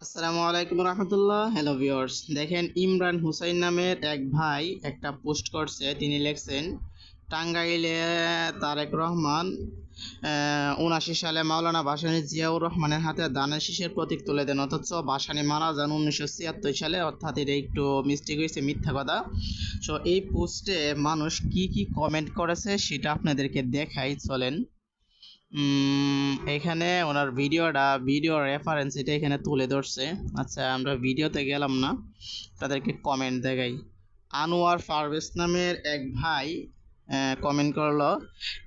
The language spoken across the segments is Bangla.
আসসালামু আলাইকুম রহমতুল্লাহ। হ্যালো ভিউয়ার্স, দেখেন ইমরান হুসাইন নামের এক ভাই একটা পোস্ট করছে। তিনি লিখছেন টাঙ্গাইলে তারেক রহমান 79 সালে মাওলানা ভাসানী জিয়াউর রহমানের হাতে দানের শীষের প্রতীক তুলে দেন, অথচ ভাসানী মারা যান 1976 সালে। অর্থাৎ এটা একটু মিস্টেক হয়েছে, মিথ্যা কথা। সো এই পোস্টে মানুষ কি কি কমেন্ট করেছে সেটা আপনাদেরকে দেখাই, চলেন। এখানে ওনার ভিডিও রেফারেন্স এটা এখানে তুলে ধরছে। আচ্ছা, আমরা ভিডিওতে গেলাম না, তাদেরকে কমেন্ট দেখাই। আনোয়ার পারভেজ নামের এক ভাই কমেন্ট করলো,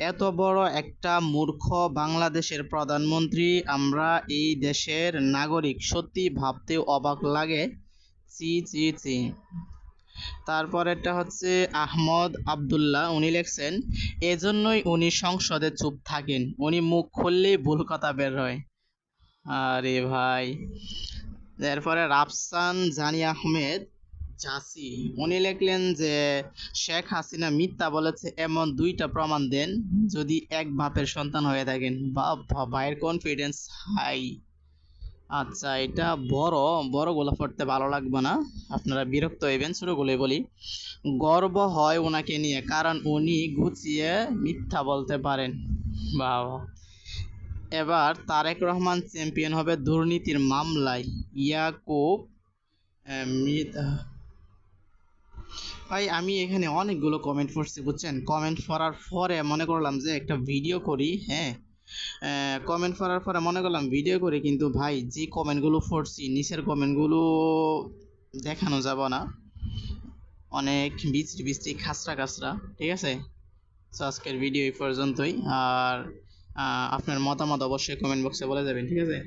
এত বড় একটা মূর্খ বাংলাদেশের প্রধানমন্ত্রী, আমরা এই দেশের নাগরিক, সত্যি ভাবতেও অবাক লাগে। চি চি চি। তারপরেরটা হচ্ছে আহমদ আব্দুল্লাহ, উনি লিখছেন, এজন্যই উনি সংসদে চুপ থাকেন, উনি মুখ খুললেই ভুল কথা বের হয়। আরে ভাই। এরপরে রাফসান জানি আহমেদ জাসি, উনি লিখলেন যে শেখ হাসিনা মিথ্যা বলেছে এমন 2টা প্রমাণ দেন যদি এক বাপের সন্তান হয়ে থাকেন। বাবা, ভাইয়ের কনফিডেন্স হাই। আচ্ছা, এটা বড়গুলো পড়তে ভালো লাগবে না, আপনারা বিরক্ত হইবেন, ছোটগুলোই বলি। গর্ব হয় ওনাকে নিয়ে, কারণ উনি গুছিয়ে মিথ্যা বলতে পারেন। বাবা। এবার তারেক রহমান চ্যাম্পিয়ন হবে দুর্নীতির মামলায়, ইয়াকুব মৃধা। ভাই, আমি এখানে অনেকগুলো কমেন্ট পড়ছি, বুঝছেন। কমেন্ট পড়ার পরে মনে করলাম যে একটা ভিডিও করি। হ্যাঁ, কমেন্ট পড়ার পরে মনে করলাম ভিডিও করি, কিন্তু ভাই যে কমেন্টগুলো পড়ছি, নিচের কমেন্টগুলো দেখানো যাব না, অনেক বিশ্রী বিশ্রী খাসরা খাসরা। ঠিক আছে, তো আজকের ভিডিও এই পর্যন্তই। আর আপনার মতামত অবশ্যই কমেন্ট বক্সে বলে যাবেন, ঠিক আছে।